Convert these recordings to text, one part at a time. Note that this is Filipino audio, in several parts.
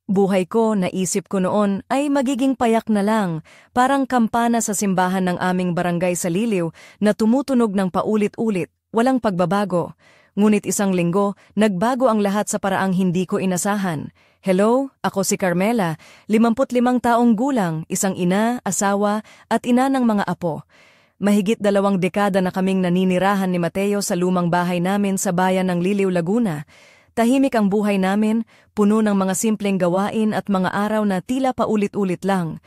Buhay ko, naisip ko noon, ay magiging payak na lang, parang kampana sa simbahan ng aming barangay sa Liliw na tumutunog ng paulit-ulit, walang pagbabago. Ngunit isang linggo, nagbago ang lahat sa paraang hindi ko inasahan. Hello, ako si Carmela, 55 taong gulang, isang ina, asawa, at ina ng mga apo. Mahigit 2 dekada na kaming naninirahan ni Mateo sa lumang bahay namin sa bayan ng Liliw, Laguna. Tahimik ang buhay namin, puno ng mga simpleng gawain at mga araw na tila paulit-ulit lang.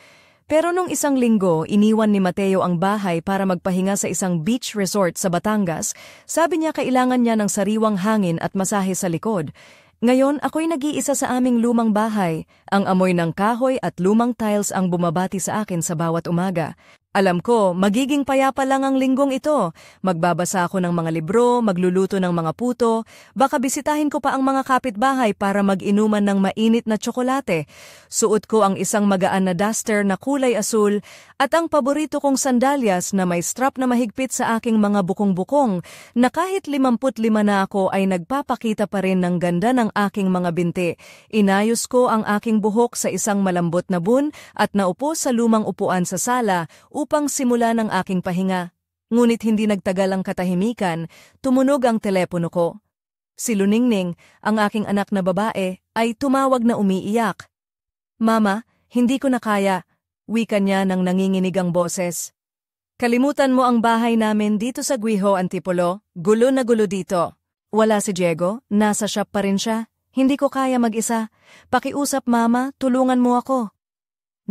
Pero nung isang linggo, iniwan ni Mateo ang bahay para magpahinga sa isang beach resort sa Batangas. Sabi niya kailangan niya ng sariwang hangin at masahe sa likod. Ngayon, ako'y nag-iisa sa aming lumang bahay. Ang amoy ng kahoy at lumang tiles ang bumabati sa akin sa bawat umaga. Alam ko, magiging payapa lang ang linggong ito. Magbabasa ako ng mga libro, magluluto ng mga puto, baka bisitahin ko pa ang mga kapitbahay para mag-inuman ng mainit na tsokolate. Suot ko ang isang magaan na duster na kulay asul at ang paborito kong sandalyas na may strap na mahigpit sa aking mga bukong-bukong na kahit 55 na ako ay nagpapakita pa rin ng ganda ng aking mga binti. Inayos ko ang aking buhok sa isang malambot na bun at naupo sa lumang upuan sa sala upang simula ng aking pahinga. Ngunit hindi nagtagal ang katahimikan, tumunog ang telepono ko. Si Luningning, ang aking anak na babae, ay tumawag na umiiyak. "Mama, hindi ko na kaya," wika niya nang nanginginig ang boses. "Kalimutan mo ang bahay namin dito sa Guiho, Antipolo. Gulo na gulo dito." Wala si Diego, nasa shop pa rin siya. "Hindi ko kaya mag-isa. Pakiusap mama, tulungan mo ako."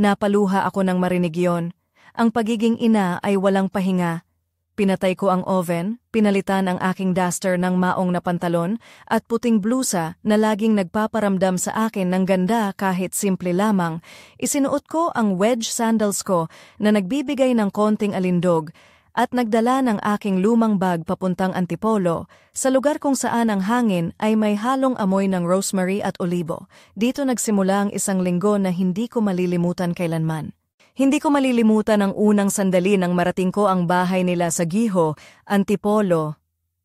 Napaluha ako nang marinig yon. Ang pagiging ina ay walang pahinga. Pinatay ko ang oven, pinalitan ang aking duster ng maong na pantalon at puting blusa na laging nagpaparamdam sa akin ng ganda kahit simple lamang. Isinuot ko ang wedge sandals ko na nagbibigay ng konting alindog at nagdala ng aking lumang bag papuntang Antipolo, sa lugar kung saan ang hangin ay may halong amoy ng rosemary at olibo. Dito nagsimula ang isang linggo na hindi ko malilimutan kailanman. Hindi ko malilimutan ang unang sandali nang marating ko ang bahay nila sa Guiho, Antipolo.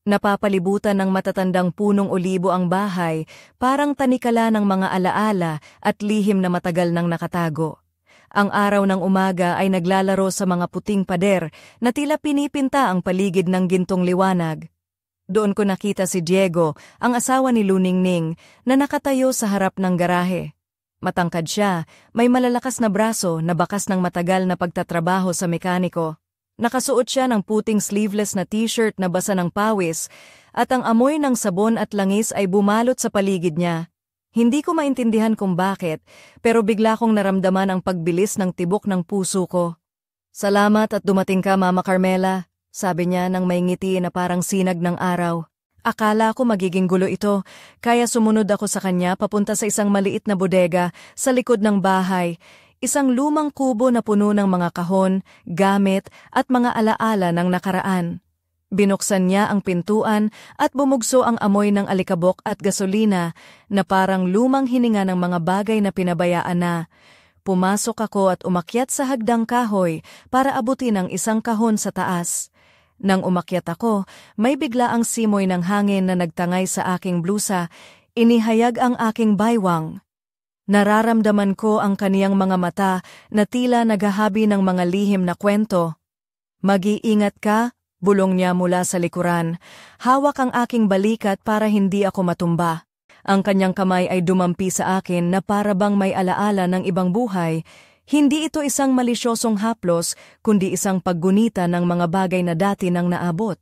Napapalibutan ng matatandang punong olibo ang bahay, parang tanikala ng mga alaala at lihim na matagal nang nakatago. Ang araw ng umaga ay naglalaro sa mga puting pader na tila pinipinta ang paligid ng gintong liwanag. Doon ko nakita si Diego, ang asawa ni Luningning, na nakatayo sa harap ng garahe. Matangkad siya, may malalakas na braso na bakas ng matagal na pagtatrabaho sa mekaniko. Nakasuot siya ng puting sleeveless na t-shirt na basa ng pawis at ang amoy ng sabon at langis ay bumalot sa paligid niya. Hindi ko maintindihan kung bakit, pero bigla kong naramdaman ang pagbilis ng tibok ng puso ko. "Salamat at dumating ka, Mama Carmela," sabi niya nang may ngiti na parang sinag ng araw. Akala ko magiging gulo ito, kaya sumunod ako sa kanya papunta sa isang maliit na bodega sa likod ng bahay, isang lumang kubo na puno ng mga kahon, gamit at mga alaala ng nakaraan. Binuksan niya ang pintuan at bumugso ang amoy ng alikabok at gasolina na parang lumang hininga ng mga bagay na pinabayaan na. Pumasok ako at umakyat sa hagdang kahoy para abutin ang isang kahon sa taas. Nang umakyat ako, may bigla ang simoy ng hangin na nagtangay sa aking blusa, inihayag ang aking baywang. Nararamdaman ko ang kaniyang mga mata na tila naghahabi ng mga lihim na kwento. "Mag-iingat ka," bulong niya mula sa likuran. Hawak ang aking balikat para hindi ako matumba. Ang kanyang kamay ay dumampi sa akin na para bang may alaala ng ibang buhay. Hindi ito isang malisyosong haplos, kundi isang paggunita ng mga bagay na dati nang naabot.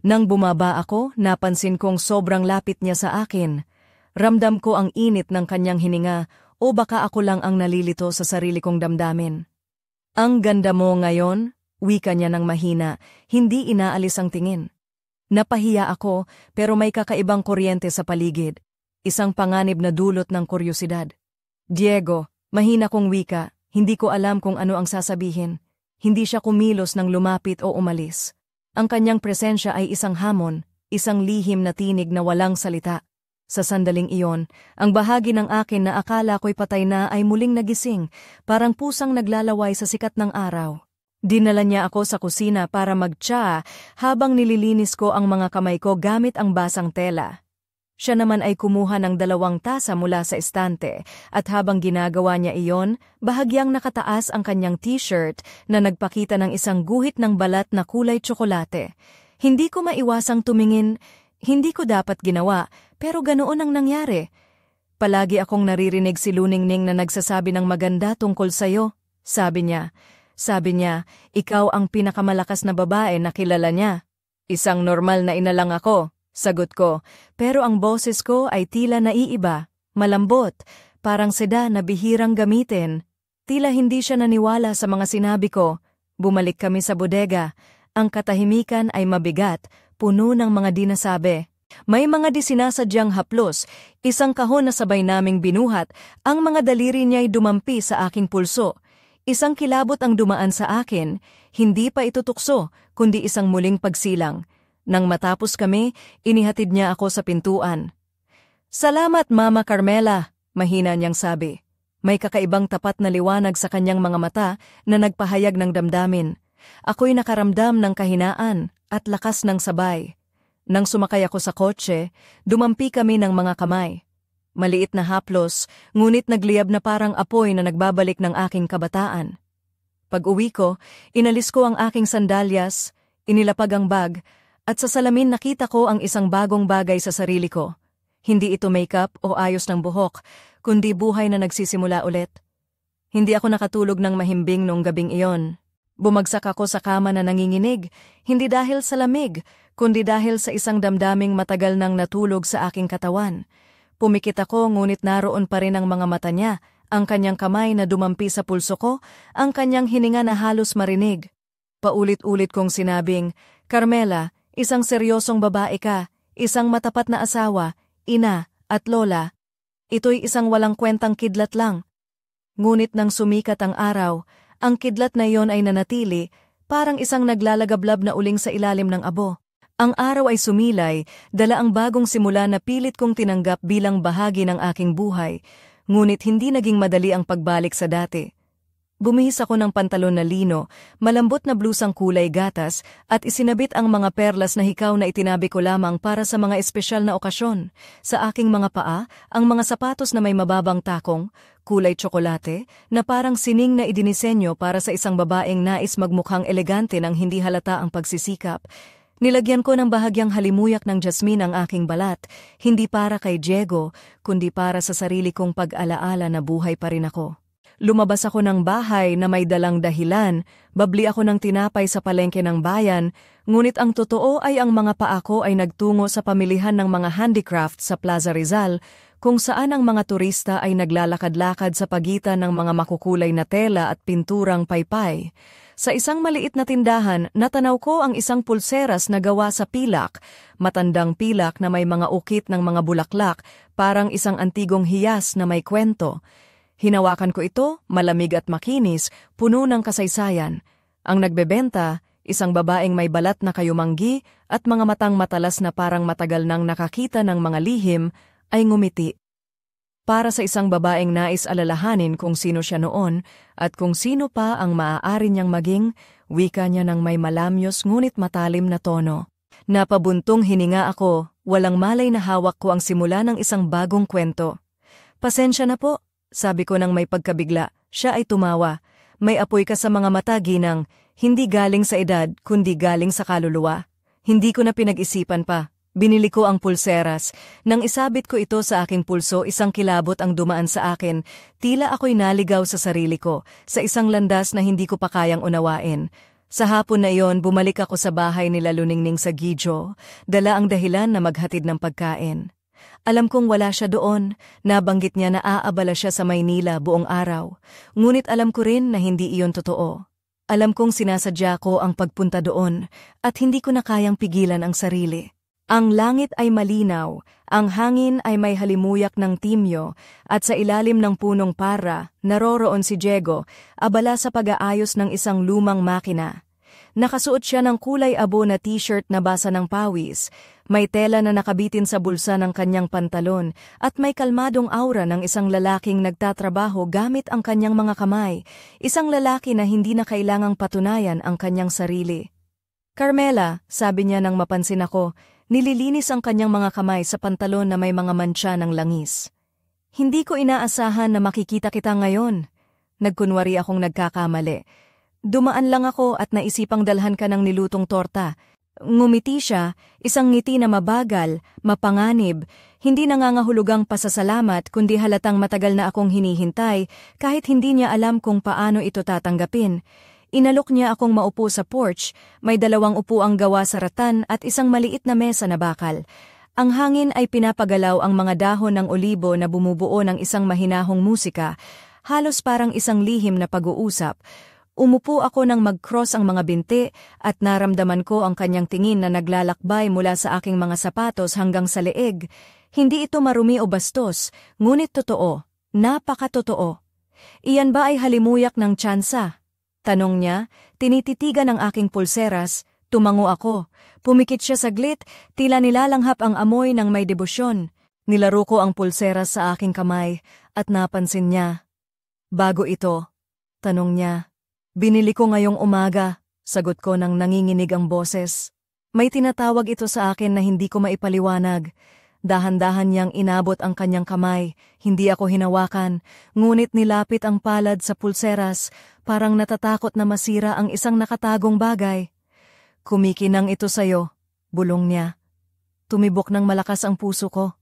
Nang bumaba ako, napansin kong sobrang lapit niya sa akin. Ramdam ko ang init ng kanyang hininga, o baka ako lang ang nalilito sa sarili kong damdamin. "Ang ganda mo ngayon," wika niya ng mahina, hindi inaalis ang tingin. Napahiya ako, pero may kakaibang kuryente sa paligid. Isang panganib na dulot ng kuryosidad. "Diego," mahina kong wika. Hindi ko alam kung ano ang sasabihin. Hindi siya kumilos nang lumapit o umalis. Ang kanyang presensya ay isang hamon, isang lihim na tinig na walang salita. Sa sandaling iyon, ang bahagi ng akin na akala ko'y patay na ay muling nagising, parang pusang naglalaway sa sikat ng araw. Dinala niya ako sa kusina para magtsa habang nililinis ko ang mga kamay ko gamit ang basang tela. Siya naman ay kumuha ng 2 tasa mula sa estante at habang ginagawa niya iyon, bahagyang nakataas ang kanyang t-shirt na nagpakita ng isang guhit ng balat na kulay tsokolate. Hindi ko maiwasang tumingin, hindi ko dapat ginawa, pero ganoon ang nangyari. Palagi akong naririnig si Luningning na nagsasabi ng maganda tungkol sa'yo, sabi niya. Sabi niya, ikaw ang pinakamalakas na babae na kilala niya. Isang normal na ina lang ako. Sagot ko, pero ang boses ko ay tila naiiba, malambot, parang seda na bihirang gamitin. Tila hindi siya naniwala sa mga sinabi ko. Bumalik kami sa bodega. Ang katahimikan ay mabigat, puno ng mga di nasabi. May mga di sinasadyang haplos, isang kahon na sabay naming binuhat, ang mga daliri niya'y dumampi sa aking pulso. Isang kilabot ang dumaan sa akin, hindi pa ito tukso, kundi isang muling pagsilang. Nang matapos kami, inihatid niya ako sa pintuan. Salamat, Mama Carmela, mahina niyang sabi. May kakaibang tapat na liwanag sa kanyang mga mata na nagpahayag ng damdamin. Ako'y nakaramdam ng kahinaan at lakas ng sabay. Nang sumakay ako sa kotse, dumampi kami ng mga kamay. Maliit na haplos, ngunit nagliyab na parang apoy na nagbabalik ng aking kabataan. Pag-uwi ko, inalis ko ang aking sandalyas, inilapag ang bag, at sa salamin nakita ko ang isang bagong bagay sa sarili ko. Hindi ito makeup o ayos ng buhok, kundi buhay na nagsisimula ulit. Hindi ako nakatulog ng mahimbing noong gabing iyon. Bumagsak ako sa kama na nanginginig, hindi dahil sa lamig, kundi dahil sa isang damdaming matagal nang natulog sa aking katawan. Pumikit ako ngunit naroon pa rin ang mga mata niya, ang kanyang kamay na dumampi sa pulso ko, ang kanyang hininga na halos marinig. Paulit-ulit kong sinabing, Carmela, isang seryosong babae ka, isang matapat na asawa, ina, at lola. Ito'y isang walang kwentang kidlat lang. Ngunit nang sumikat ang araw, ang kidlat na iyon ay nanatili, parang isang naglalagablab na uling sa ilalim ng abo. Ang araw ay sumilay, dala ang bagong simula na pilit kong tinanggap bilang bahagi ng aking buhay, ngunit hindi naging madali ang pagbalik sa dati. Bumihis ako ng pantalon na lino, malambot na blusang kulay gatas, at isinabit ang mga perlas na hikaw na itinabi ko lamang para sa mga espesyal na okasyon. Sa aking mga paa, ang mga sapatos na may mababang takong, kulay tsokolate, na parang sining na idinisenyo para sa isang babaeng nais magmukhang elegante nang hindi halata ang pagsisikap. Nilagyan ko ng bahagyang halimuyak ng jasmine ang aking balat, hindi para kay Diego, kundi para sa sarili kong pag-alaala na buhay pa rin ako. Lumabas ako ng bahay na may dalang dahilan, babli ako ng tinapay sa palengke ng bayan, ngunit ang totoo ay ang mga paa ko ay nagtungo sa pamilihan ng mga handicraft sa Plaza Rizal, kung saan ang mga turista ay naglalakad-lakad sa pagitan ng mga makukulay na tela at pinturang paypay. Sa isang maliit na tindahan, natanaw ko ang isang pulseras na gawa sa pilak, matandang pilak na may mga ukit ng mga bulaklak, parang isang antigong hiyas na may kwento. Hinawakan ko ito, malamig at makinis, puno ng kasaysayan. Ang nagbebenta, isang babaeng may balat na kayumanggi at mga matang matalas na parang matagal nang nakakita ng mga lihim, ay ngumiti. Para sa isang babaeng nais alalahanin kung sino siya noon at kung sino pa ang maaari niyang maging, wika niya ng may malamyos ngunit matalim na tono. Napabuntong hininga ako, walang malay na hawak ko ang simula ng isang bagong kwento. Pasensya na po. Sabi ko nang may pagkabigla, siya ay tumawa. May apoy ka sa mga mata, Ginang, hindi galing sa edad, kundi galing sa kaluluwa. Hindi ko na pinag-isipan pa. Binili ko ang pulseras. Nang isabit ko ito sa aking pulso, isang kilabot ang dumaan sa akin. Tila ako'y naligaw sa sarili ko, sa isang landas na hindi ko pa kayang unawain. Sa hapon na iyon, bumalik ako sa bahay nila Luningning sa Gidjo, dala ang dahilan na maghatid ng pagkain. Alam kong wala siya doon, nabanggit niya na aabala siya sa Maynila buong araw. Ngunit alam ko rin na hindi iyon totoo. Alam kong sinasadya ko ang pagpunta doon at hindi ko na kayang pigilan ang sarili. Ang langit ay malinaw, ang hangin ay may halimuyak ng timyo at sa ilalim ng punong para, naroroon si Diego, abala sa pag-aayos ng isang lumang makina. Nakasuot siya ng kulay abo na t-shirt na basa ng pawis. May tela na nakabitin sa bulsa ng kanyang pantalon at may kalmadong aura ng isang lalaking nagtatrabaho gamit ang kanyang mga kamay. Isang lalaki na hindi na kailangang patunayan ang kanyang sarili. Carmela, sabi niya nang mapansin ako, Nililinis ang kanyang mga kamay sa pantalon na may mga mantsa ng langis. Hindi ko inaasahan na makikita kita ngayon. Nagkunwari akong nagkakamali. Dumaan lang ako at naisipang dalhan ka ng nilutong torta. Ngumiti siya, isang ngiti na mabagal, mapanganib, hindi nangangahulugang pasasalamat kundi halatang matagal na akong hinihintay kahit hindi niya alam kung paano ito tatanggapin. Inalok niya akong maupo sa porch, may 2 upuang gawa sa ratan at isang maliit na mesa na bakal. Ang hangin ay pinapagalaw ang mga dahon ng olibo na bumubuo ng isang mahinahong musika, halos parang isang lihim na pag-uusap. Umupo ako nang mag-cross ang mga binti at naramdaman ko ang kanyang tingin na naglalakbay mula sa aking mga sapatos hanggang sa leeg. Hindi ito marumi o bastos, ngunit totoo, napakatotoo. Iyan ba ay halimuyak ng tsansa? Tanong niya, tinititigan ang aking pulseras, tumango ako. Pumikit siya saglit, tila nilalanghap ang amoy ng may debosyon. Nilaro ko ang pulseras sa aking kamay at napansin niya. Bago ito, tanong niya. Binili ko ngayong umaga, sagot ko nang nanginginig ang boses. May tinatawag ito sa akin na hindi ko maipaliwanag. Dahan-dahan niyang inabot ang kanyang kamay, hindi ako hinawakan, ngunit nilapit ang palad sa pulseras, parang natatakot na masira ang isang nakatagong bagay. Kumikinang ito sayo, bulong niya. Tumibok ng malakas ang puso ko.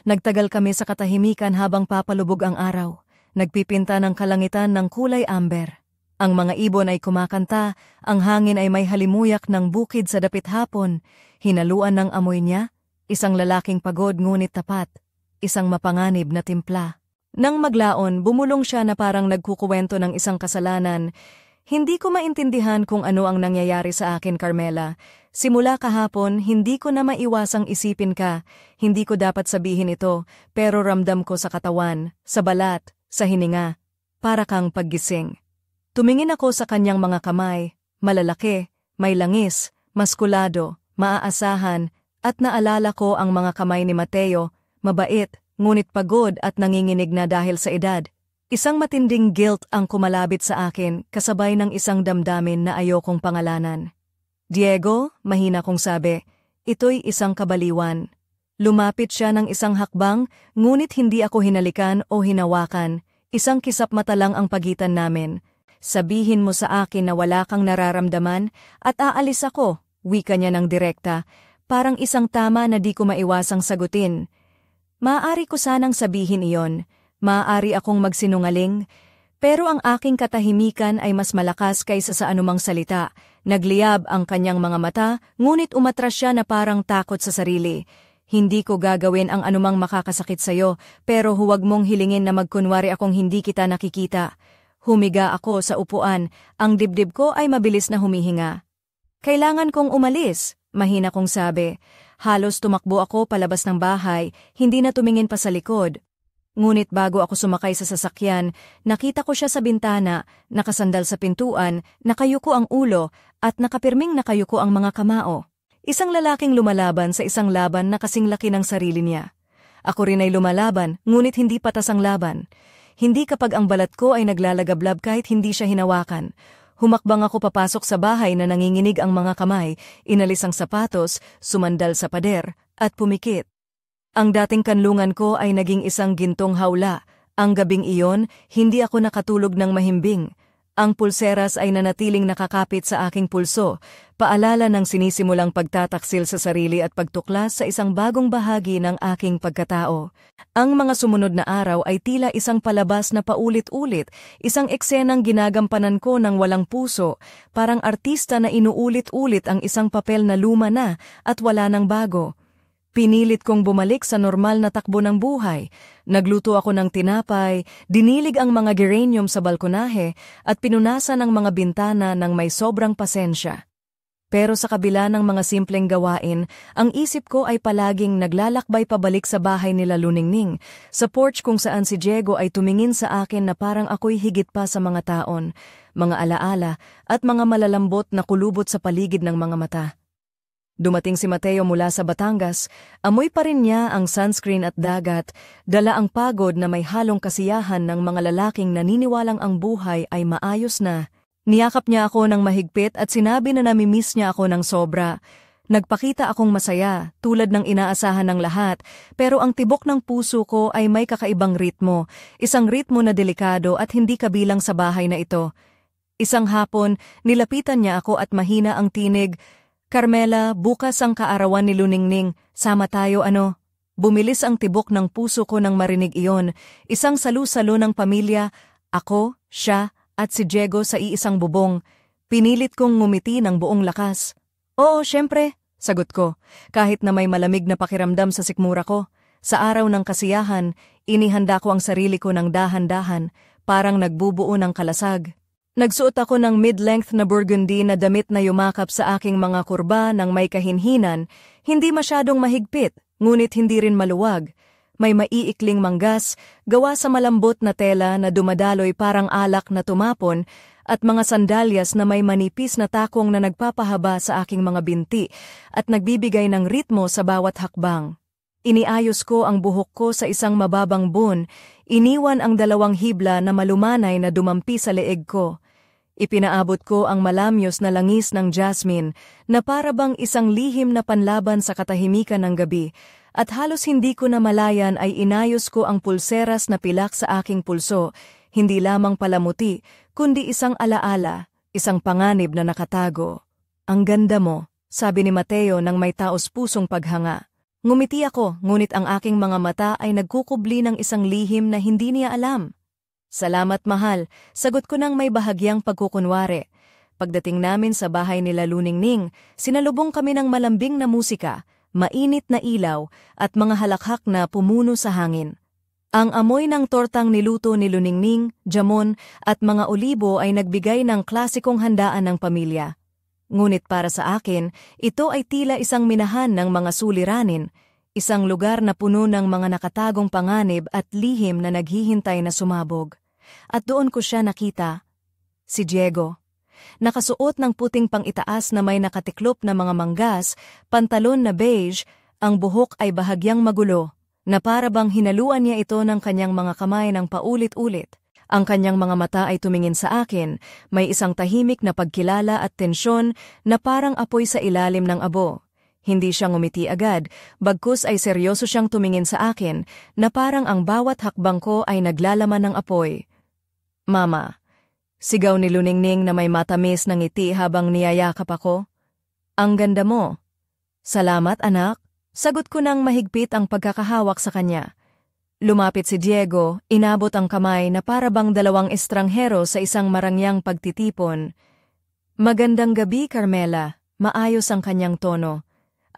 Nagtagal kami sa katahimikan habang papalubog ang araw. Nagpipinta ng kalangitan ng kulay amber. Ang mga ibon ay kumakanta, ang hangin ay may halimuyak ng bukid sa dapit hapon. Hinaluan ng amoy niya, isang lalaking pagod ngunit tapat, isang mapanganib na timpla. Nang maglaon, bumulong siya na parang nagkukuwento ng isang kasalanan. Hindi ko maintindihan kung ano ang nangyayari sa akin, Carmela. Simula kahapon, hindi ko na maiwasang isipin ka. Hindi ko dapat sabihin ito, pero ramdam ko sa katawan, sa balat, sa hininga. Para kang paggising. Tumingin ako sa kanyang mga kamay, malalaki, may langis, maskulado, maaasahan, at naalala ko ang mga kamay ni Mateo, mabait, ngunit pagod at nanginginig na dahil sa edad. Isang matinding guilt ang kumalabit sa akin kasabay ng isang damdamin na ayokong pangalanan. Diego, mahina kong sabi, ito'y isang kabaliwan. Lumapit siya ng isang hakbang, ngunit hindi ako hinalikan o hinawakan. Isang kisap mata lang ang pagitan namin. Sabihin mo sa akin na wala kang nararamdaman at aalis ako, wika niya ng direkta, parang isang tama na di ko maiwasang sagutin. Maaari ko sanang sabihin iyon, maaari akong magsinungaling, pero ang aking katahimikan ay mas malakas kaysa sa anumang salita. Nagliyab ang kanyang mga mata, ngunit umatras siya na parang takot sa sarili. Hindi ko gagawin ang anumang makakasakit sa'yo, pero huwag mong hilingin na magkunwari akong hindi kita nakikita. Humiga ako sa upuan, ang dibdib ko ay mabilis na humihinga. Kailangan kong umalis, mahina kong sabi. Halos tumakbo ako palabas ng bahay, hindi na tumingin pa sa likod. Ngunit bago ako sumakay sa sasakyan, nakita ko siya sa bintana, nakasandal sa pintuan, nakayuko ang ulo, at nakapirming nakayuko ang mga kamao. Isang lalaking lumalaban sa isang laban na kasing laki ng sarili niya. Ako rin ay lumalaban, ngunit hindi patas ang laban. Hindi kapag ang balat ko ay naglalagablab kahit hindi siya hinawakan. Humakbang ako papasok sa bahay na nanginginig ang mga kamay, inalis ang sapatos, sumandal sa pader, at pumikit. Ang dating kanlungan ko ay naging isang gintong hawla. Ang gabing iyon, hindi ako nakatulog ng mahimbing. Ang pulseras ay nanatiling nakakapit sa aking pulso, paalala ng sinisimulang pagtataksil sa sarili at pagtuklas sa isang bagong bahagi ng aking pagkatao. Ang mga sumunod na araw ay tila isang palabas na paulit-ulit, isang eksenang ginagampanan ko ng walang puso, parang artista na inuulit-ulit ang isang papel na luma na at wala nang bago. Pinilit kong bumalik sa normal na takbo ng buhay. Nagluto ako ng tinapay, dinilig ang mga geranium sa balkonahe at pinunasan ang mga bintana ng may sobrang pasensya. Pero sa kabila ng mga simpleng gawain, ang isip ko ay palaging naglalakbay pabalik sa bahay nila Luningning, sa porch kung saan si Diego ay tumingin sa akin na parang ako'y higit pa sa mga taon, mga alaala at mga malalambot na kulubot sa paligid ng mga mata. Dumating si Mateo mula sa Batangas, amoy pa rin niya ang sunscreen at dagat, dala ang pagod na may halong kasiyahan ng mga lalaking naniniwalang ang buhay ay maayos na. Niyakap niya ako ng mahigpit at sinabi na namimiss niya ako ng sobra. Nagpakita akong masaya, tulad ng inaasahan ng lahat, pero ang tibok ng puso ko ay may kakaibang ritmo, isang ritmo na delikado at hindi kabilang sa bahay na ito. Isang hapon, nilapitan niya ako at mahina ang tinig, "Carmela, bukas ang kaarawan ni Luningning, sama tayo ano?" Bumilis ang tibok ng puso ko nang marinig iyon, isang salu-salo ng pamilya, ako, siya, at si Diego sa iisang bubong. Pinilit kong ngumiti ng buong lakas. "Oo, syempre," sagot ko, kahit na may malamig na pakiramdam sa sikmura ko. Sa araw ng kasiyahan, inihanda ko ang sarili ko ng dahan-dahan, parang nagbubuo ng kalasag. Nagsuot ako ng mid-length na burgundy na damit na yumakap sa aking mga kurba ng may kahinhinan, hindi masyadong mahigpit, ngunit hindi rin maluwag. May maiikling manggas, gawa sa malambot na tela na dumadaloy parang alak na tumapon, at mga sandalyas na may manipis na takong na nagpapahaba sa aking mga binti at nagbibigay ng ritmo sa bawat hakbang. Iniayos ko ang buhok ko sa isang mababang bun, iniwan ang 2 hibla na malumanay na dumampi sa leeg ko. Ipinaabot ko ang malamyos na langis ng jasmine na parabang isang lihim na panlaban sa katahimikan ng gabi, at halos hindi ko na malayan ay inayos ko ang pulseras na pilak sa aking pulso, hindi lamang palamuti, kundi isang alaala, isang panganib na nakatago. "Ang ganda mo," sabi ni Mateo nang may taos-pusong paghanga. Ngumiti ako, ngunit ang aking mga mata ay nagkukubli ng isang lihim na hindi niya alam. "Salamat, mahal," sagot ko nang may bahagyang pagkukunwari. Pagdating namin sa bahay nila Luningning, sinalubong kami ng malambing na musika, mainit na ilaw, at mga halakhak na pumuno sa hangin. Ang amoy ng tortang niluto ni Luningning, jamon, at mga olibo ay nagbigay ng klasikong handaan ng pamilya. Ngunit para sa akin, ito ay tila isang minahan ng mga suliranin, isang lugar na puno ng mga nakatagong panganib at lihim na naghihintay na sumabog. At doon ko siya nakita, si Diego. Nakasuot ng puting pang-itaas na may nakatiklop na mga manggas, pantalon na beige, ang buhok ay bahagyang magulo, na para bang hinaluan niya ito ng kanyang mga kamay ng paulit-ulit. Ang kanyang mga mata ay tumingin sa akin, may isang tahimik na pagkilala at tensyon na parang apoy sa ilalim ng abo. Hindi siya ngumiti agad, bagkus ay seryoso siyang tumingin sa akin, na parang ang bawat hakbang ko ay naglalaman ng apoy. "Mama," sigaw ni Luningning na may matamis na ngiti habang niyayakap ako. "Ang ganda mo." "Salamat, anak," sagot ko nang mahigpit ang pagkakahawak sa kanya. Lumapit si Diego, inabot ang kamay na para bang 2 estranghero sa isang marangyang pagtitipon. "Magandang gabi, Carmela," maayos ang kanyang tono.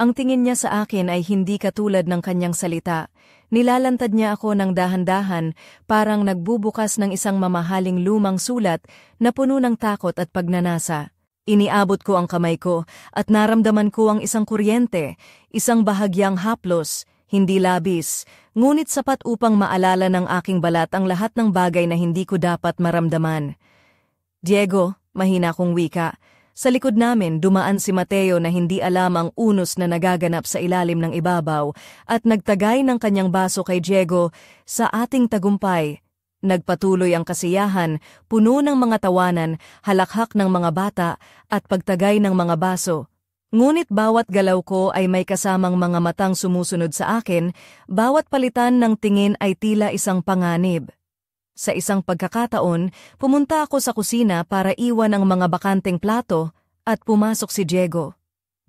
Ang tingin niya sa akin ay hindi katulad ng kanyang salita. Nilalantad niya ako ng dahan-dahan, parang nagbubukas ng isang mamahaling lumang sulat na puno ng takot at pagnanasa. Iniabot ko ang kamay ko at naramdaman ko ang isang kuryente, isang bahagyang haplos, hindi labis, ngunit sapat upang maalala ng aking balat ang lahat ng bagay na hindi ko dapat maramdaman. "Diego," mahina kong wika. Sa likod namin dumaan si Mateo na hindi alam ang unos na nagaganap sa ilalim ng ibabaw at nagtagay ng kanyang baso kay Diego. Sa ating tagumpay, nagpatuloy ang kasiyahan, puno ng mga tawanan, halakhak ng mga bata at pagtagay ng mga baso. Ngunit bawat galaw ko ay may kasamang mga matang sumusunod sa akin, bawat palitan ng tingin ay tila isang panganib. Sa isang pagkakataon, pumunta ako sa kusina para iwan ang mga bakanteng plato at pumasok si Diego.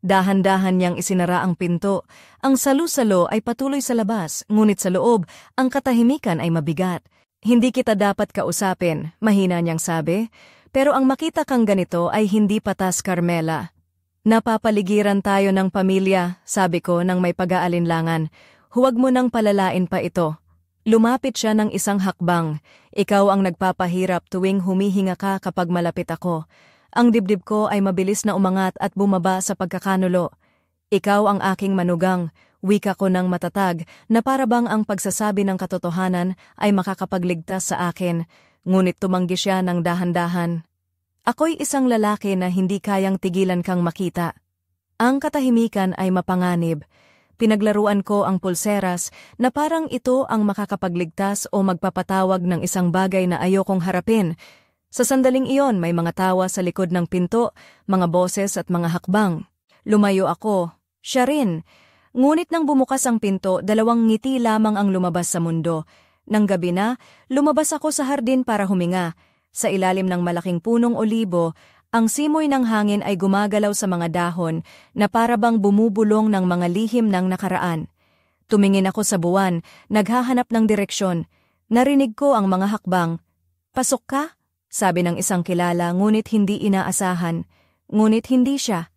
Dahan-dahan niyang isinara ang pinto. Ang salu-salo ay patuloy sa labas, ngunit sa loob, ang katahimikan ay mabigat. "Hindi kita dapat kausapin," mahina niyang sabi. "Pero ang makita kang ganito ay hindi patas, Carmela." "Napapaligiran tayo ng pamilya," sabi ko nang may pag-aalinlangan. "Huwag mo nang palalain pa ito." Lumapit siya ng isang hakbang. "Ikaw ang nagpapahirap tuwing humihinga ka kapag malapit ako." Ang dibdib ko ay mabilis na umangat at bumaba sa pagkakanulo. "Ikaw ang aking manugang," wika ko ng matatag na parabang ang pagsasabi ng katotohanan ay makakapagligtas sa akin. Ngunit tumanggi siya ng dahan-dahan. "Ako'y isang lalaki na hindi kayang tigilan kang makita." Ang katahimikan ay mapanganib. Pinaglaruan ko ang pulseras na parang ito ang makakapagligtas o magpapatawag ng isang bagay na ayokong harapin. Sa sandaling iyon may mga tawa sa likod ng pinto, mga boses at mga hakbang. Lumayo ako, Siya rin. Ngunit nang bumukas ang pinto, 2 ngiti lamang ang lumabas sa mundo. Nang gabi na, lumabas ako sa hardin para huminga. Sa ilalim ng malaking punong olibo, ang simoy ng hangin ay gumagalaw sa mga dahon na para bang bumubulong ng mga lihim ng nakaraan. Tumingin ako sa buwan, naghahanap ng direksyon. Narinig ko ang mga hakbang. "Pasok ka?" sabi ng isang kilala, ngunit hindi inaasahan. Ngunit hindi siya.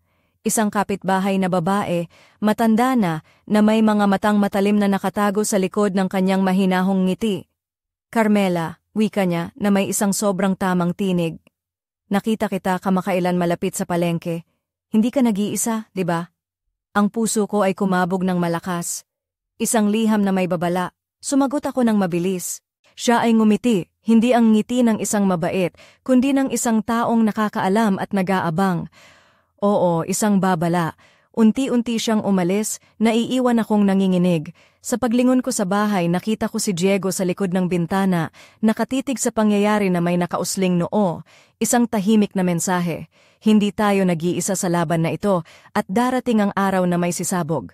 Isang kapitbahay na babae, matanda na may mga matang matalim na nakatago sa likod ng kanyang mahinahong ngiti. "Carmela," wika niya na may isang sobrang tamang tinig. "Nakita kita kamakailan malapit sa palengke. Hindi ka nag-iisa, di ba?" Ang puso ko ay kumabog ng malakas. Isang liham na may babala. Sumagot ako ng mabilis. Siya ay ngumiti, hindi ang ngiti ng isang mabait, kundi ng isang taong nakakaalam at nag-aabang. Oo, isang babala. Unti-unti siyang umalis, naiiwan akong nanginginig. Sa paglingon ko sa bahay, nakita ko si Diego sa likod ng bintana, nakatitig sa pangyayari na may nakausling noo. Isang tahimik na mensahe. Hindi tayo nag-iisa sa laban na ito, at darating ang araw na may sisabog.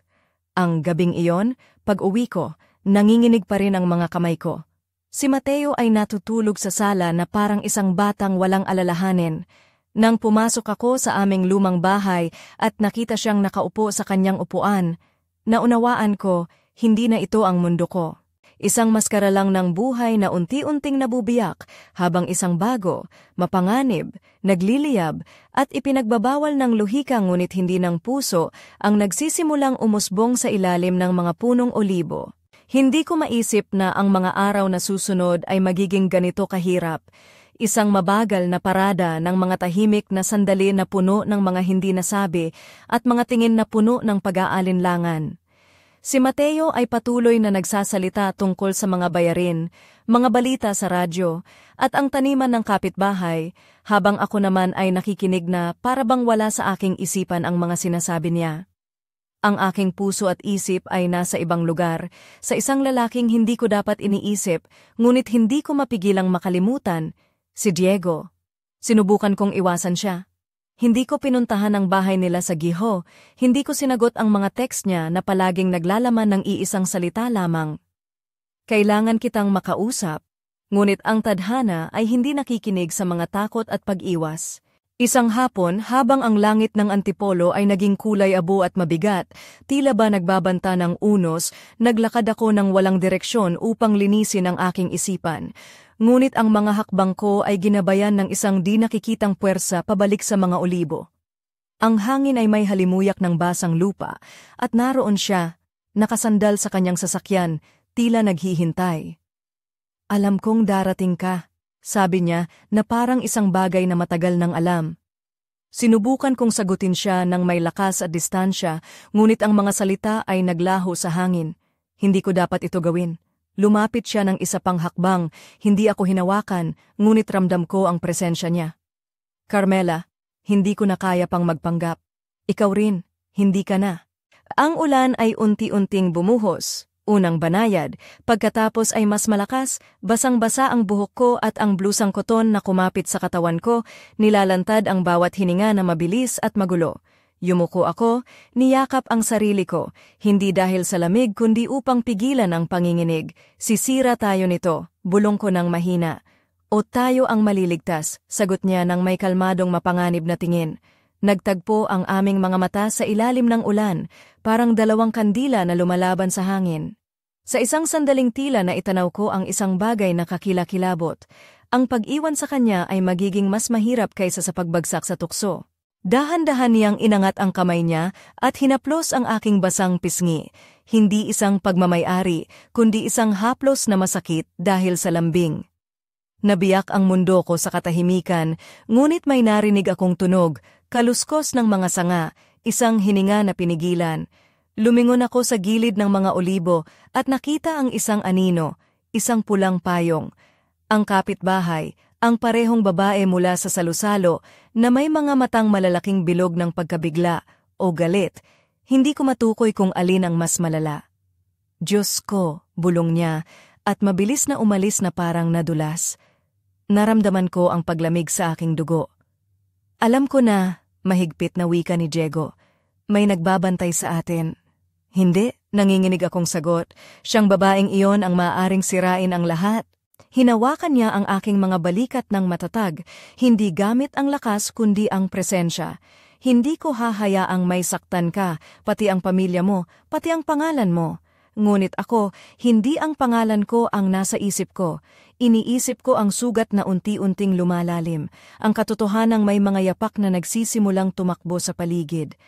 Ang gabing iyon, pag-uwi ko, nanginginig pa rin ang mga kamay ko. Si Mateo ay natutulog sa sala na parang isang batang walang alalahanin. Nang pumasok ako sa aming lumang bahay at nakita siyang nakaupo sa kanyang upuan, naunawaan ko, hindi na ito ang mundo ko. Isang maskara lang ng buhay na unti-unting nabubiyak habang isang bago, mapanganib, nagliliyab at ipinagbabawal ng luhika ngunit hindi ng puso ang nagsisimulang umusbong sa ilalim ng mga punong olibo. Hindi ko maisip na ang mga araw na susunod ay magiging ganito kahirap. Isang mabagal na parada ng mga tahimik na sandali na puno ng mga hindi nasabi at mga tingin na puno ng pag-aalinlangan. Si Mateo ay patuloy na nagsasalita tungkol sa mga bayarin, mga balita sa radyo, at ang taniman ng kapitbahay, habang ako naman ay nakikinig na para bang wala sa aking isipan ang mga sinasabi niya. Ang aking puso at isip ay nasa ibang lugar, sa isang lalaking hindi ko dapat iniisip, ngunit hindi ko mapigilang makalimutan, si Diego. Sinubukan kong iwasan siya. Hindi ko pinuntahan ang bahay nila sa Giho, hindi ko sinagot ang mga text niya na palaging naglalaman ng iisang salita lamang. Kailangan kitang makausap, ngunit ang tadhana ay hindi nakikinig sa mga takot at pag-iwas. Isang hapon, habang ang langit ng Antipolo ay naging kulay abo at mabigat, tila ba nagbabanta ng unos, naglakad ako ng walang direksyon upang linisin ang aking isipan. Ngunit ang mga hakbang ko ay ginabayan ng isang di nakikitang puwersa pabalik sa mga olibo. Ang hangin ay may halimuyak ng basang lupa, at naroon siya, nakasandal sa kanyang sasakyan, tila naghihintay. "Alam kong darating ka," sabi niya na parang isang bagay na matagal nang alam. Sinubukan kong sagutin siya ng may lakas at distansya, ngunit ang mga salita ay naglaho sa hangin. Hindi ko dapat ito gawin. Lumapit siya ng isa pang hakbang, hindi ako hinawakan, ngunit ramdam ko ang presensya niya. "Carmela, hindi ko na kaya pang magpanggap. Ikaw rin, hindi ka na." Ang ulan ay unti-unting bumuhos. Unang banayad, pagkatapos ay mas malakas, basang-basa ang buhok ko at ang blusang koton na kumapit sa katawan ko, nilalantad ang bawat hininga na mabilis at magulo. Yumuko ako, niyakap ang sarili ko, hindi dahil sa lamig kundi upang pigilan ang panginginig. "Sisira tayo nito," bulong ko ng mahina. "O tayo ang maliligtas," sagot niya ng may kalmadong mapanganib na tingin. Nagtagpo ang aming mga mata sa ilalim ng ulan, parang 2 kandila na lumalaban sa hangin. Sa isang sandaling tila na itanaw ko ang isang bagay na kakilakilabot. Ang pag-iwan sa kanya ay magiging mas mahirap kaysa sa pagbagsak sa tukso. Dahan-dahan niyang inangat ang kamay niya at hinaplos ang aking basang pisngi. Hindi isang pagmamay-ari, kundi isang haplos na masakit dahil sa lambing. Nabiyak ang mundo ko sa katahimikan, ngunit may narinig akong tunog, kaluskos ng mga sanga, isang hininga na pinigilan. Lumingon ako sa gilid ng mga olibo at nakita ang isang anino, isang pulang payong. Ang kapitbahay, ang parehong babae mula sa salusalo na may mga matang malalaking bilog ng pagkabigla o galit. Hindi ko matukoy kung alin ang mas malala. "Diyos ko," bulong niya, at mabilis na umalis na parang nadulas. Naramdaman ko ang paglamig sa aking dugo. "Alam ko na," mahigpit na wika ni Diego. May nagbabantay sa atin. Hindi, nanginginig akong sagot. Siyang babaeng iyon ang maaaring sirain ang lahat. Hinawakan niya ang aking mga balikat ng matatag, hindi gamit ang lakas kundi ang presensya. Hindi ko hahayaang may saktan ka, pati ang pamilya mo, pati ang pangalan mo. Ngunit ako, hindi ang pangalan ko ang nasa isip ko. Iniisip ko ang sugat na unti-unting lumalalim, ang katotohanang may mga yapak na nagsisimulang tumakbo sa paligid.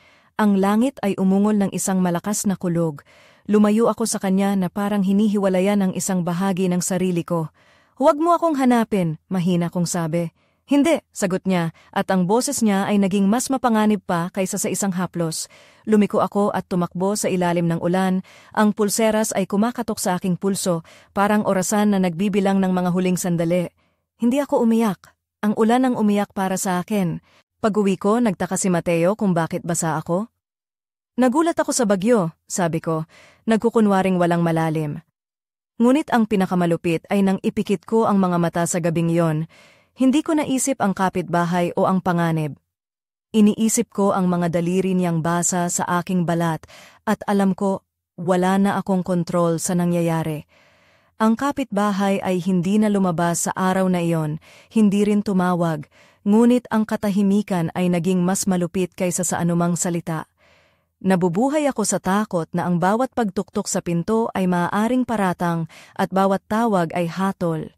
Ang langit ay umungol ng isang malakas na kulog. Lumayo ako sa kanya na parang hinihiwalayan ang isang bahagi ng sarili ko. "Huwag mo akong hanapin," mahina kong sabi. "Hindi," sagot niya, at ang boses niya ay naging mas mapanganib pa kaysa sa isang haplos. Lumiko ako at tumakbo sa ilalim ng ulan. Ang pulseras ay kumakatok sa aking pulso, parang orasan na nagbibilang ng mga huling sandali. Hindi ako umiyak. Ang ulan ang umiyak para sa akin. Pag-uwi ko, nagtaka si Mateo kung bakit basa ako. "Nagulat ako sa bagyo," sabi ko, nagkukunwaring walang malalim. Ngunit ang pinakamalupit ay nang ipikit ko ang mga mata sa gabing yon. Hindi ko naisip ang kapitbahay o ang panganib. Iniisip ko ang mga daliri niyang basa sa aking balat at alam ko wala na akong kontrol sa nangyayari. Ang kapitbahay ay hindi na lumabas sa araw na iyon, hindi rin tumawag, ngunit ang katahimikan ay naging mas malupit kaysa sa anumang salita. Nabubuhay ako sa takot na ang bawat pagtuktok sa pinto ay maaaring paratang at bawat tawag ay hatol.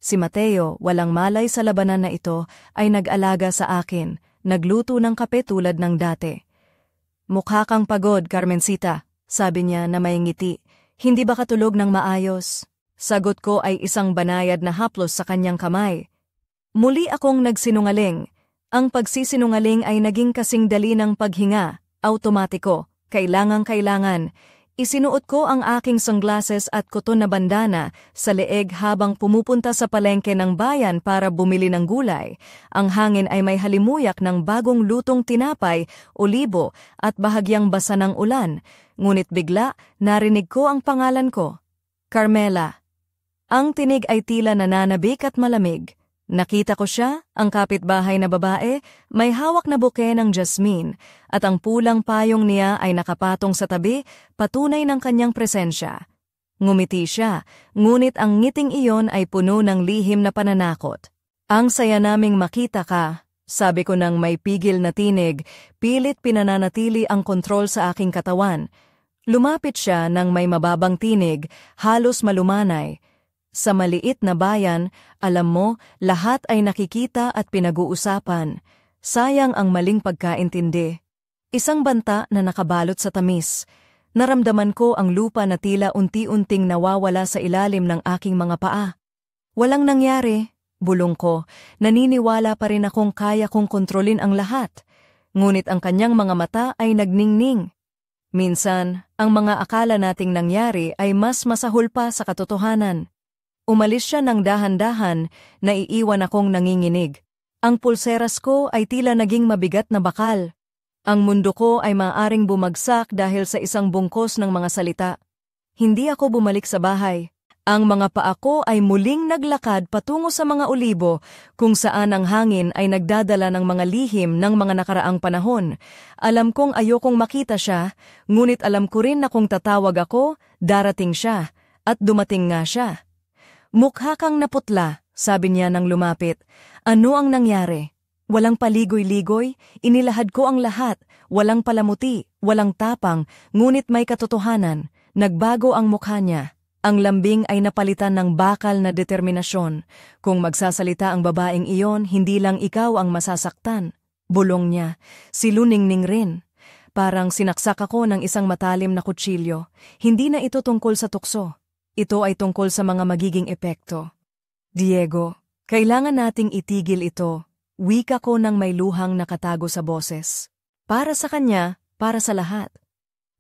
Si Mateo, walang malay sa labanan na ito, ay nag-alaga sa akin, nagluto ng kape tulad ng dati. "Mukha kang pagod, Carmencita," sabi niya na may ngiti. "Hindi ba katulog ng maayos?" Sagot ko ay isang banayad na haplos sa kanyang kamay. Muli akong nagsinungaling. Ang pagsisinungaling ay naging kasing dali ng paghinga, automatiko, kailangang-kailangan. Isinuot ko ang aking sunglasses at koton na bandana sa leeg habang pumupunta sa palengke ng bayan para bumili ng gulay. Ang hangin ay may halimuyak ng bagong lutong tinapay, olibo at bahagyang basa ng ulan. Ngunit bigla, narinig ko ang pangalan ko. Carmela. Ang tinig ay tila nananabik at malamig. Nakita ko siya, ang kapitbahay na babae, may hawak na buke ng jasmine, at ang pulang payong niya ay nakapatong sa tabi, patunay ng kanyang presensya. Ngumiti siya, ngunit ang ngiting iyon ay puno ng lihim na pananakot. "Ang saya naming makita ka," sabi ko ng may pigil na tinig, pilit pinananatili ang kontrol sa aking katawan. Lumapit siya ng may mababang tinig, halos malumanay. "Sa maliit na bayan, alam mo, lahat ay nakikita at pinag-uusapan. Sayang ang maling pagkaintindi." Isang banta na nakabalot sa tamis. Naramdaman ko ang lupa na tila unti-unting nawawala sa ilalim ng aking mga paa. "Walang nangyari," bulong ko. Naniniwala pa rin akong kaya kong kontrolin ang lahat. Ngunit ang kanyang mga mata ay nagningning. Minsan, ang mga akala nating nangyari ay mas masahol pa sa katotohanan. Umalis siya ng dahan-dahan, naiiwan akong nanginginig. Ang pulseras ko ay tila naging mabigat na bakal. Ang mundo ko ay maaaring bumagsak dahil sa isang bungkos ng mga salita. Hindi ako bumalik sa bahay. Ang mga paa ko ay muling naglakad patungo sa mga olibo, kung saan ang hangin ay nagdadala ng mga lihim ng mga nakaraang panahon. Alam kong ayokong makita siya, ngunit alam ko rin na kung tatawag ako, darating siya, at dumating nga siya. "Mukha kang naputla," sabi niya nang lumapit. "Ano ang nangyari?" Walang paligoy-ligoy, inilahad ko ang lahat, walang palamuti, walang tapang, ngunit may katotohanan. Nagbago ang mukha niya. Ang lambing ay napalitan ng bakal na determinasyon. "Kung magsasalita ang babaeng iyon, hindi lang ikaw ang masasaktan." Bulong niya. Siluningning rin. Parang sinaksak ako ng isang matalim na kutsilyo. Hindi na ito tungkol sa tukso. Ito ay tungkol sa mga magiging epekto. "Diego, kailangan nating itigil ito," wika ko ng may luhang nakatago sa boses. Para sa kanya, para sa lahat.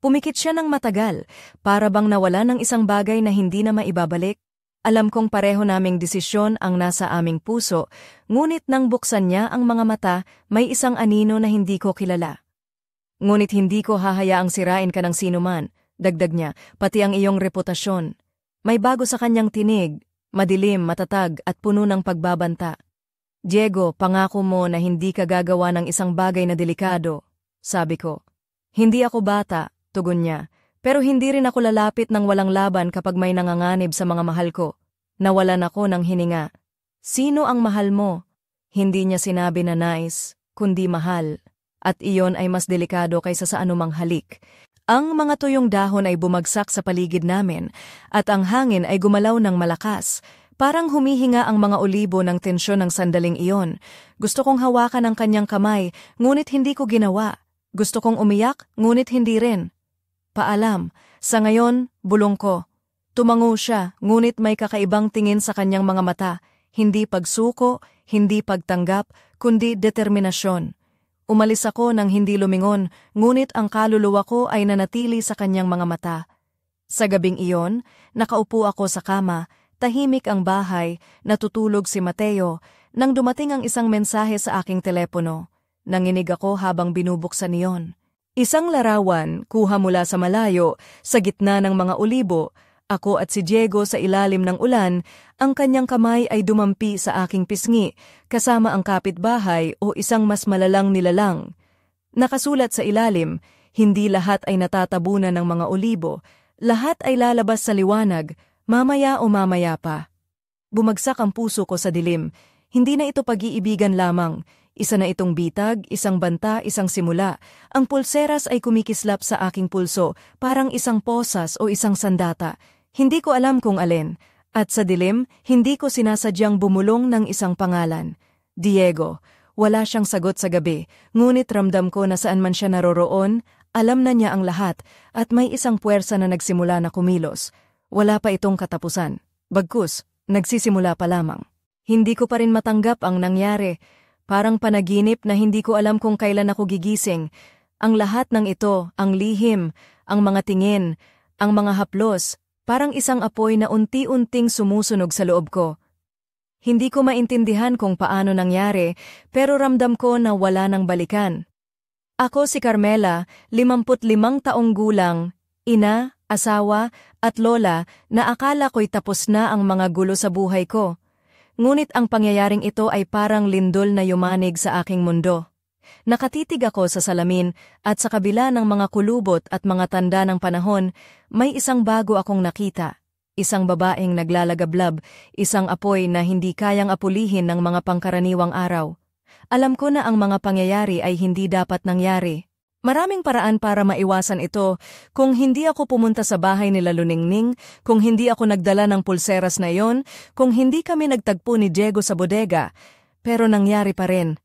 Pumikit siya ng matagal, para bang nawala ng isang bagay na hindi na maibabalik. Alam kong pareho naming desisyon ang nasa aming puso, ngunit nang buksan niya ang mga mata, may isang anino na hindi ko kilala. "Ngunit hindi ko hahayaang sirain ka ng sinuman," dagdag niya, "pati ang iyong reputasyon." May bago sa kanyang tinig, madilim, matatag at puno ng pagbabanta. "Diego, pangako mo na hindi ka gagawa ng isang bagay na delikado," sabi ko. Hindi ako bata, tugon niya. Pero hindi rin ako lalapit ng walang laban kapag may nanganganib sa mga mahal ko. Nawalan ako ng hininga. Sino ang mahal mo? Hindi niya sinabi na nice, kundi mahal. At iyon ay mas delikado kaysa sa anumang halik. Ang mga tuyong dahon ay bumagsak sa paligid namin at ang hangin ay gumalaw ng malakas. Parang humihinga ang mga olibo ng tensyon ng sandaling iyon. Gusto kong hawakan ang kanyang kamay, ngunit hindi ko ginawa. Gusto kong umiyak, ngunit hindi rin. Paalam, sa ngayon, bulong ko. Tumango siya, ngunit may kakaibang tingin sa kanyang mga mata. Hindi pagsuko, hindi pagtanggap, kundi determinasyon. Umalis ako nang hindi lumingon, ngunit ang kaluluwa ko ay nanatili sa kanyang mga mata. Sa gabing iyon, nakaupo ako sa kama, tahimik ang bahay, natutulog si Mateo, nang dumating ang isang mensahe sa aking telepono. Nanginig ako habang binubuksan iyon. Isang larawan, kuha mula sa malayo, sa gitna ng mga olibo. Ako at si Diego sa ilalim ng ulan, ang kanyang kamay ay dumampi sa aking pisngi, kasama ang kapitbahay o isang mas malalang nilalang. Nakasulat sa ilalim, hindi lahat ay natatabunan ng mga olibo, lahat ay lalabas sa liwanag, mamaya o mamaya pa. Bumagsak ang puso ko sa dilim, hindi na ito pag-iibigan lamang. Isa na itong bitag, isang banta, isang simula. Ang pulseras ay kumikislap sa aking pulso, parang isang posas o isang sandata. Hindi ko alam kung alin. At sa dilim, hindi ko sinasadyang bumulong ng isang pangalan. Diego. Wala siyang sagot sa gabi, ngunit ramdam ko na saan man siya naroroon, alam na niya ang lahat, at may isang puwersa na nagsimula na kumilos. Wala pa itong katapusan. Bagkus, nagsisimula pa lamang. Hindi ko pa rin matanggap ang nangyari. Parang panaginip na hindi ko alam kung kailan ako gigising. Ang lahat ng ito, ang lihim, ang mga tingin, ang mga haplos, parang isang apoy na unti-unting sumusunog sa loob ko. Hindi ko maintindihan kung paano nangyari, pero ramdam ko na wala nang balikan. Ako si Carmela, 55 taong gulang, ina, asawa, at lola na akala ko'y tapos na ang mga gulo sa buhay ko. Ngunit ang pangyayaring ito ay parang lindol na yumanig sa aking mundo. Nakatitig ako sa salamin at sa kabila ng mga kulubot at mga tanda ng panahon, may isang bago akong nakita. Isang babaeng naglalagablab, isang apoy na hindi kayang apulihin ng mga pangkaraniwang araw. Alam ko na ang mga pangyayari ay hindi dapat nangyari. Maraming paraan para maiwasan ito, kung hindi ako pumunta sa bahay nila Luningning, kung hindi ako nagdala ng pulseras na iyon, kung hindi kami nagtagpo ni Diego sa bodega. Pero nangyari pa rin.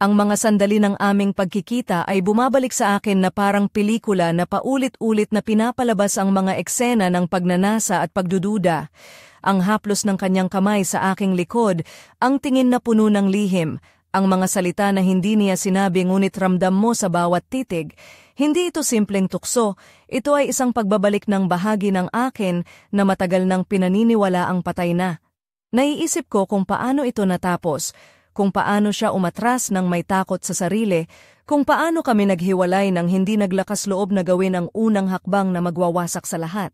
Ang mga sandali ng aming pagkikita ay bumabalik sa akin na parang pelikula na paulit-ulit na pinapalabas ang mga eksena ng pagnanasa at pagdududa. Ang haplos ng kanyang kamay sa aking likod, ang tingin na puno ng lihim, ang mga salita na hindi niya sinabi ngunit ramdam mo sa bawat titig. Hindi ito simpleng tukso, ito ay isang pagbabalik ng bahagi ng akin na matagal nang pinaniniwala ang patay na. Naiisip ko kung paano ito natapos, kung paano siya umatras ng may takot sa sarili, kung paano kami naghiwalay nang hindi naglakas loob na gawin ang unang hakbang na magwawasak sa lahat.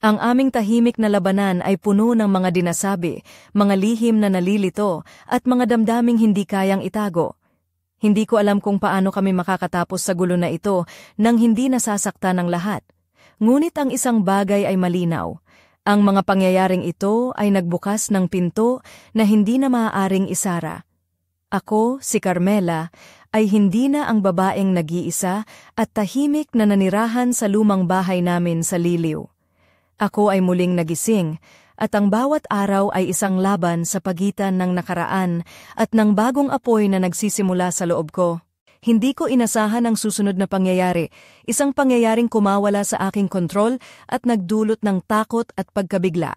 Ang aming tahimik na labanan ay puno ng mga dinasabi, mga lihim na nalilito, at mga damdaming hindi kayang itago. Hindi ko alam kung paano kami makakatapos sa gulo na ito nang hindi nasasaktan ng lahat. Ngunit ang isang bagay ay malinaw. Ang mga pangyayaring ito ay nagbukas ng pinto na hindi na maaaring isara. Ako, si Carmela, ay hindi na ang babaeng nag-iisa at tahimik na nanirahan sa lumang bahay namin sa Liliw. Ako ay muling nagising, at ang bawat araw ay isang laban sa pagitan ng nakaraan at ng bagong apoy na nagsisimula sa loob ko. Hindi ko inasahan ang susunod na pangyayari, isang pangyayaring kumawala sa aking kontrol at nagdulot ng takot at pagkabigla.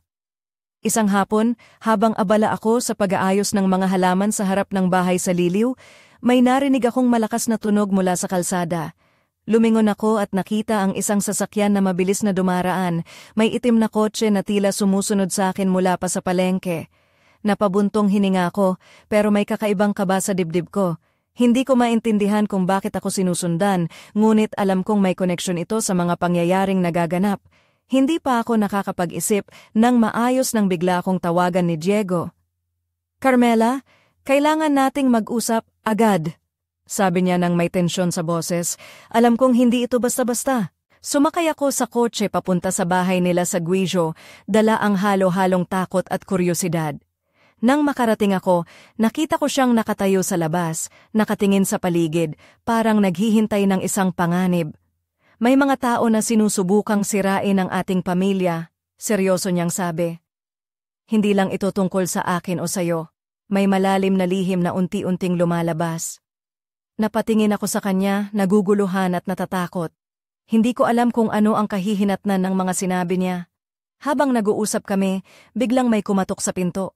Isang hapon, habang abala ako sa pag-aayos ng mga halaman sa harap ng bahay sa Liliw, may narinig akong malakas na tunog mula sa kalsada. Lumingon ako at nakita ang isang sasakyan na mabilis na dumaraan. May itim na kotse na tila sumusunod sa akin mula pa sa palengke. Napabuntong hininga ako, pero may kakaibang kaba sa dibdib ko. Hindi ko maintindihan kung bakit ako sinusundan, ngunit alam kong may koneksyon ito sa mga pangyayaring nagaganap. Hindi pa ako nakakapag-isip nang maayos nang bigla akong tawagan ni Diego. "Carmela, kailangan nating mag-usap agad." sabi niya nang may tensyon sa boses. Alam kong hindi ito basta-basta. Sumakay ako sa kotse papunta sa bahay nila sa Guizhou, dala ang halo-halong takot at kuryosidad. Nang makarating ako, nakita ko siyang nakatayo sa labas, nakatingin sa paligid, parang naghihintay ng isang panganib. May mga tao na sinusubukang sirain ang ating pamilya, seryoso niyang sabi. Hindi lang ito tungkol sa akin o sayo. May malalim na lihim na unti-unting lumalabas. Napatingin ako sa kanya, naguguluhan at natatakot. Hindi ko alam kung ano ang kahihinatnan ng mga sinabi niya. Habang nag-uusap kami, biglang may kumatok sa pinto.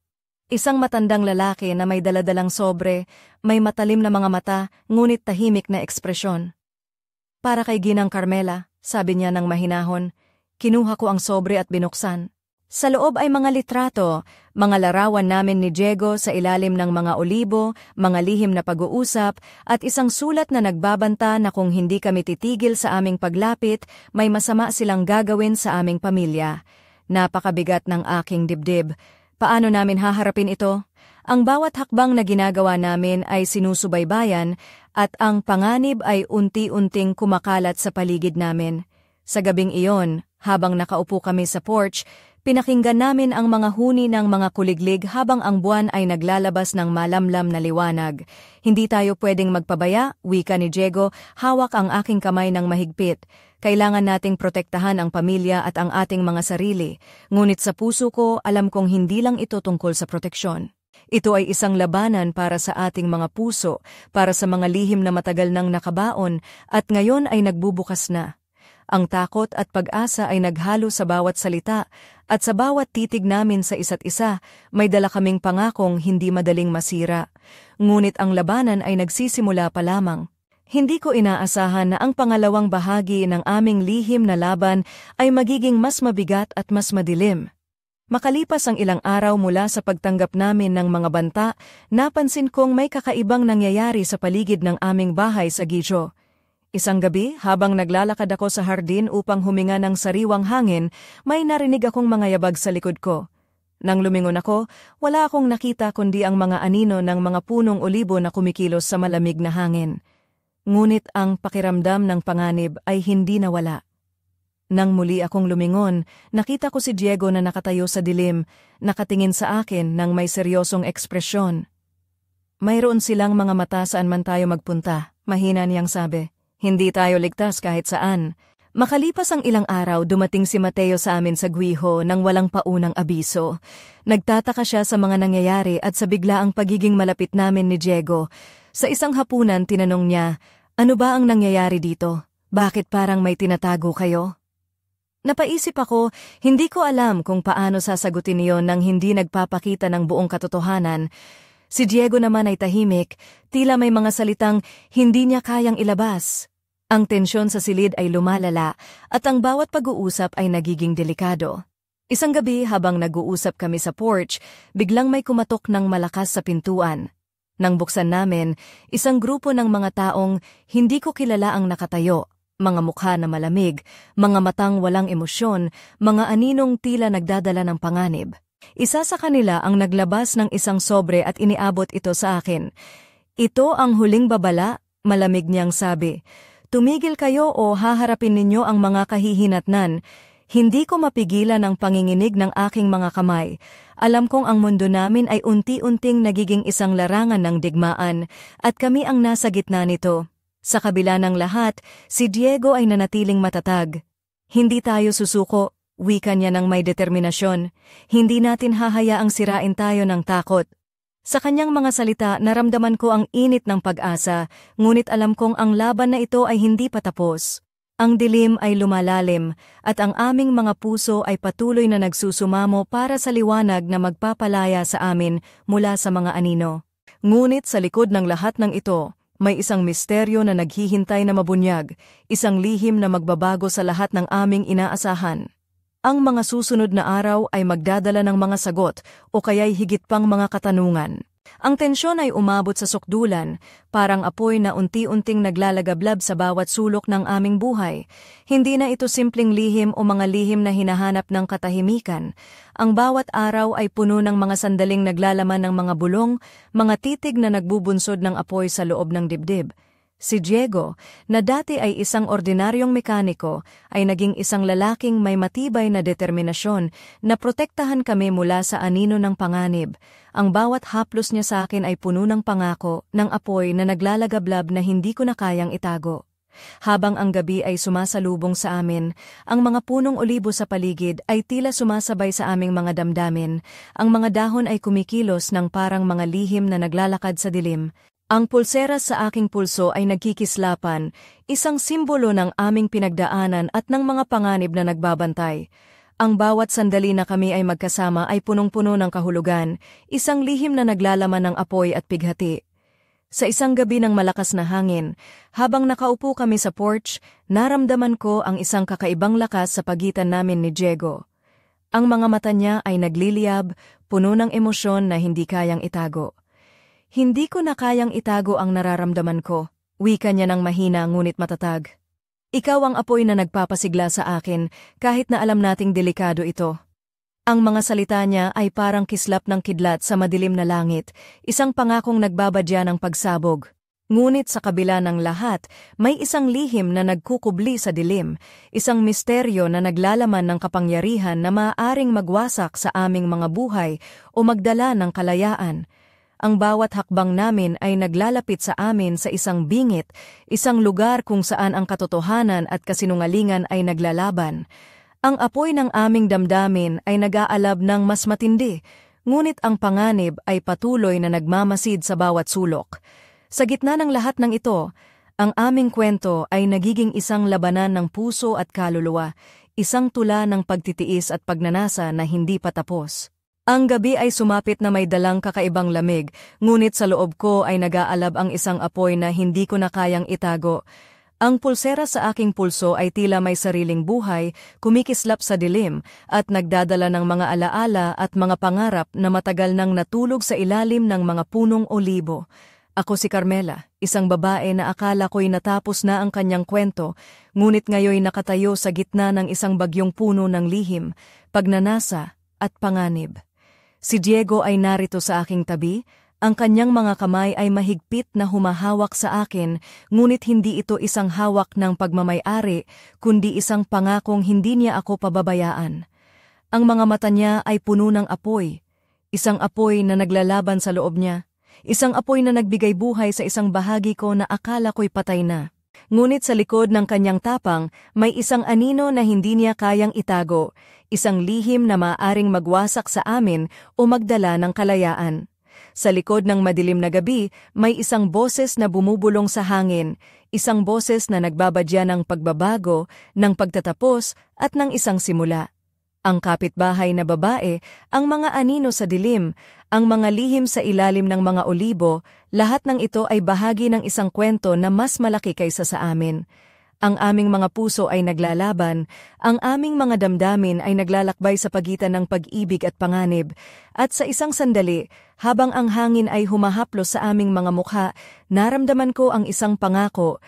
Isang matandang lalaki na may daladalang sobre, may matalim na mga mata, ngunit tahimik na ekspresyon. Para kay Ginang Carmela, sabi niya ng mahinahon. Kinuha ko ang sobre at binuksan. Sa loob ay mga litrato, mga larawan namin ni Diego sa ilalim ng mga olibo, mga lihim na pag-uusap, at isang sulat na nagbabanta na kung hindi kami titigil sa aming paglapit, may masama silang gagawin sa aming pamilya. Napakabigat ng aking dibdib. Paano namin haharapin ito? Ang bawat hakbang na ginagawa namin ay sinusubaybayan at ang panganib ay unti-unting kumakalat sa paligid namin. Sa gabing iyon, habang nakaupo kami sa porch, pinakinggan namin ang mga huni ng mga kuliglig habang ang buwan ay naglalabas ng malamlam na liwanag. Hindi tayo pwedeng magpabaya, wika ni Diego, hawak ang aking kamay ng mahigpit. Kailangan nating protektahan ang pamilya at ang ating mga sarili. Ngunit sa puso ko, alam kong hindi lang ito tungkol sa proteksyon. Ito ay isang labanan para sa ating mga puso, para sa mga lihim na matagal nang nakabaon at ngayon ay nagbubukas na. Ang takot at pag-asa ay naghalo sa bawat salita at sa bawat titig namin sa isa't isa, may dala kaming pangakong hindi madaling masira. Ngunit ang labanan ay nagsisimula pa lamang. Hindi ko inaasahan na ang pangalawang bahagi ng aming lihim na laban ay magiging mas mabigat at mas madilim. Makalipas ang ilang araw mula sa pagtanggap namin ng mga banta, napansin kong may kakaibang nangyayari sa paligid ng aming bahay sa Guizhou. Isang gabi, habang naglalakad ako sa hardin upang huminga ng sariwang hangin, may narinig akong mga yabag sa likod ko. Nang lumingon ako, wala akong nakita kundi ang mga anino ng mga punong olibo na kumikilos sa malamig na hangin. Ngunit ang pakiramdam ng panganib ay hindi nawala. Nang muli akong lumingon, nakita ko si Diego na nakatayo sa dilim, nakatingin sa akin ng may seryosong ekspresyon. Mayroon silang mga mata saan man tayo magpunta, mahina niyang sabi. Hindi tayo ligtas kahit saan. Makalipas ang ilang araw, dumating si Mateo sa amin sa Guizhou nang walang paunang abiso. Nagtataka siya sa mga nangyayari at sa biglaang pagiging malapit namin ni Diego. Sa isang hapunan, tinanong niya, "Ano ba ang nangyayari dito? Bakit parang may tinatago kayo?" Napaisip ako, hindi ko alam kung paano sasagutin iyon nang hindi nagpapakita ng buong katotohanan. Si Diego naman ay tahimik, tila may mga salitang hindi niya kayang ilabas. Ang tensyon sa silid ay lumalala at ang bawat pag-uusap ay nagiging delikado. Isang gabi habang nag-uusap kami sa porch, biglang may kumatok ng malakas sa pintuan. Nang buksan namin, isang grupo ng mga taong hindi ko kilala ang nakatayo, mga mukha na malamig, mga matang walang emosyon, mga aninong tila nagdadala ng panganib. Isa sa kanila ang naglabas ng isang sobre at iniabot ito sa akin. "Ito ang huling babala," malamig niyang sabi. "Tumigil kayo o haharapin ninyo ang mga kahihinatnan." Hindi ko mapigilan ang panginginig ng aking mga kamay. Alam kong ang mundo namin ay unti-unting nagiging isang larangan ng digmaan at kami ang nasa gitna nito. Sa kabila ng lahat, si Diego ay nanatiling matatag. "Hindi tayo susuko," wika niya ng may determinasyon. "Hindi natin hahayaang sirain tayo ng takot." Sa kanyang mga salita, naramdaman ko ang init ng pag-asa, ngunit alam kong ang laban na ito ay hindi pa tapos. Ang dilim ay lumalalim, at ang aming mga puso ay patuloy na nagsusumamo para sa liwanag na magpapalaya sa amin mula sa mga anino. Ngunit sa likod ng lahat ng ito, may isang misteryo na naghihintay na mabunyag, isang lihim na magbabago sa lahat ng aming inaasahan. Ang mga susunod na araw ay magdadala ng mga sagot o kaya'y higit pang mga katanungan. Ang tensyon ay umabot sa sukdulan, parang apoy na unti-unting naglalagablab sa bawat sulok ng aming buhay. Hindi na ito simpleng lihim o mga lihim na hinahanap ng katahimikan. Ang bawat araw ay puno ng mga sandaling naglalaman ng mga bulong, mga titig na nagbubunsod ng apoy sa loob ng dibdib. Si Diego, na dati ay isang ordinaryong mekaniko, ay naging isang lalaking may matibay na determinasyon na protektahan kami mula sa anino ng panganib. Ang bawat haplos niya sa akin ay puno ng pangako, ng apoy na naglalagablab na hindi ko na kayang itago. Habang ang gabi ay sumasalubong sa amin, ang mga punong olibo sa paligid ay tila sumasabay sa aming mga damdamin. Ang mga dahon ay kumikilos ng parang mga lihim na naglalakad sa dilim. Ang pulseras sa aking pulso ay nagkikislapan, isang simbolo ng aming pinagdaanan at ng mga panganib na nagbabantay. Ang bawat sandali na kami ay magkasama ay punong-puno ng kahulugan, isang lihim na naglalaman ng apoy at pighati. Sa isang gabi ng malakas na hangin, habang nakaupo kami sa porch, naramdaman ko ang isang kakaibang lakas sa pagitan namin ni Diego. Ang mga mata niya ay nagliliyab, puno ng emosyon na hindi kayang itago. Hindi ko na kayang itago ang nararamdaman ko, wika niya ng mahina ngunit matatag. Ikaw ang apoy na nagpapasigla sa akin kahit na alam nating delikado ito. Ang mga salita niya ay parang kislap ng kidlat sa madilim na langit, isang pangakong nagbabadya ng pagsabog. Ngunit sa kabila ng lahat, may isang lihim na nagkukubli sa dilim, isang misteryo na naglalaman ng kapangyarihan na maaaring magwasak sa aming mga buhay o magdala ng kalayaan. Ang bawat hakbang namin ay naglalapit sa amin sa isang bingit, isang lugar kung saan ang katotohanan at kasinungalingan ay naglalaban. Ang apoy ng aming damdamin ay nag-aalab ng mas matindi, ngunit ang panganib ay patuloy na nagmamasid sa bawat sulok. Sa gitna ng lahat ng ito, ang aming kwento ay nagiging isang labanan ng puso at kaluluwa, isang tula ng pagtitiis at pagnanasa na hindi patapos. Ang gabi ay sumapit na may dalang kakaibang lamig, ngunit sa loob ko ay nag-aalab ang isang apoy na hindi ko na kayang itago. Ang pulsera sa aking pulso ay tila may sariling buhay, kumikislap sa dilim, at nagdadala ng mga alaala at mga pangarap na matagal nang natulog sa ilalim ng mga punong olibo. Ako si Carmela, isang babae na akala ko'y natapos na ang kanyang kwento, ngunit ngayoy nakatayo sa gitna ng isang bagyong puno ng lihim, pagnanasa at panganib. Si Diego ay narito sa aking tabi, ang kanyang mga kamay ay mahigpit na humahawak sa akin, ngunit hindi ito isang hawak ng pagmamay-ari, kundi isang pangakong hindi niya ako pababayaan. Ang mga mata niya ay puno ng apoy, isang apoy na naglalaban sa loob niya, isang apoy na nagbigay buhay sa isang bahagi ko na akala ko'y patay na. Ngunit sa likod ng kanyang tapang, may isang anino na hindi niya kayang itago, isang lihim na maaaring magwasak sa amin o magdala ng kalayaan. Sa likod ng madilim na gabi, may isang boses na bumubulong sa hangin, isang boses na nagbabadya ng pagbabago, ng pagtatapos at ng isang simula. Ang kapitbahay na babae, ang mga anino sa dilim, ang mga lihim sa ilalim ng mga olibo, lahat ng ito ay bahagi ng isang kwento na mas malaki kaysa sa amin. Ang aming mga puso ay naglalaban, ang aming mga damdamin ay naglalakbay sa pagitan ng pag-ibig at panganib, at sa isang sandali, habang ang hangin ay humahaplos sa aming mga mukha, naramdaman ko ang isang pangakong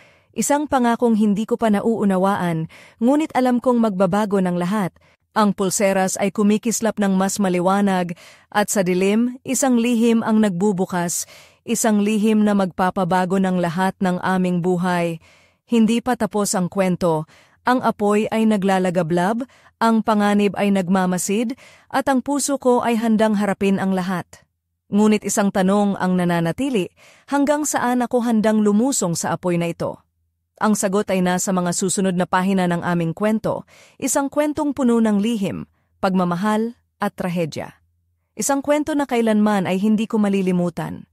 hindi ko pa nauunawaan, ngunit alam kong magbabago ng lahat. Ang pulseras ay kumikislap ng mas maliwanag, at sa dilim, isang lihim ang nagbubukas, isang lihim na magpapabago ng lahat ng aming buhay. Hindi pa tapos ang kwento, ang apoy ay naglalagablab, ang panganib ay nagmamasid, at ang puso ko ay handang harapin ang lahat. Ngunit isang tanong ang nananatili, hanggang saan ako handang lumusong sa apoy na ito? Ang sagot ay nasa mga susunod na pahina ng aming kwento, isang kwentong puno ng lihim, pagmamahal at trahedya. Isang kwento na kailanman ay hindi ko malilimutan.